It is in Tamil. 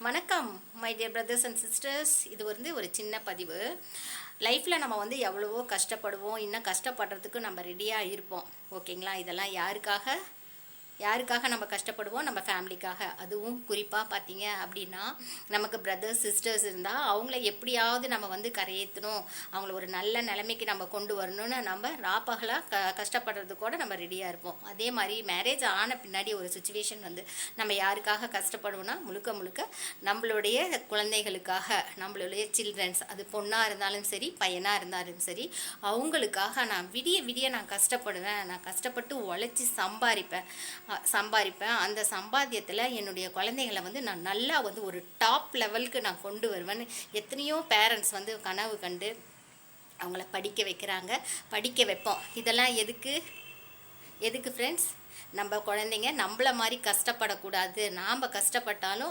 வணக்கம் my dear brothers and sisters. இது ஒரு சின்ன பதிவு. லைஃப்பில் நம்ம எவ்வளவோ கஷ்டப்படுவோம், இன்னும் கஷ்டப்படுறதுக்கு நம்ம ரெடியாக இருப்போம். ஓகேங்களா? இதெல்லாம் யாருக்காக நம்ம கஷ்டப்படுவோம்? நம்ம ஃபேமிலிக்காக. அதுவும் குறிப்பாக பார்த்தீங்க அப்படின்னா, நமக்கு பிரதர்ஸ் சிஸ்டர்ஸ் இருந்தால் அவங்கள எப்படியாவது நம்ம கரையேற்றணும், அவங்கள ஒரு நல்ல நிலைமைக்கு நம்ம கொண்டு வரணும்னு நம்ம ராப்பகலாக கஷ்டப்படுறது கூட நம்ம ரெடியாக இருப்போம். அதே மாதிரி மேரேஜ் ஆன பின்னாடி ஒரு சுச்சுவேஷன் நம்ம யாருக்காக கஷ்டப்படுவோம்னா, முழுக்க முழுக்க நம்மளுடைய குழந்தைகளுக்காக, நம்மளுடைய சில்ட்ரன்ஸ், அது பொண்ணாக இருந்தாலும் சரி பையனாக இருந்தாலும் சரி, அவங்களுக்காக நான் விடிய விடிய நான் கஷ்டப்படுவேன். நான் கஷ்டப்பட்டு உழைச்சி சம்பாதிப்பேன். அந்த சம்பாத்தியத்தில் என்னுடைய குழந்தைங்களை நான் நல்லா ஒரு டாப் லெவலுக்கு நான் கொண்டு வருவேன்னு எத்தனையோ பேரண்ட்ஸ் கனவு கண்டு அவங்கள படிக்க வைப்போம். இதெல்லாம் எதுக்கு ஃப்ரெண்ட்ஸ்? நம்ம குழந்தைங்க நம்மள மாதிரி கஷ்டப்படக்கூடாது. நாம் கஷ்டப்பட்டாலும்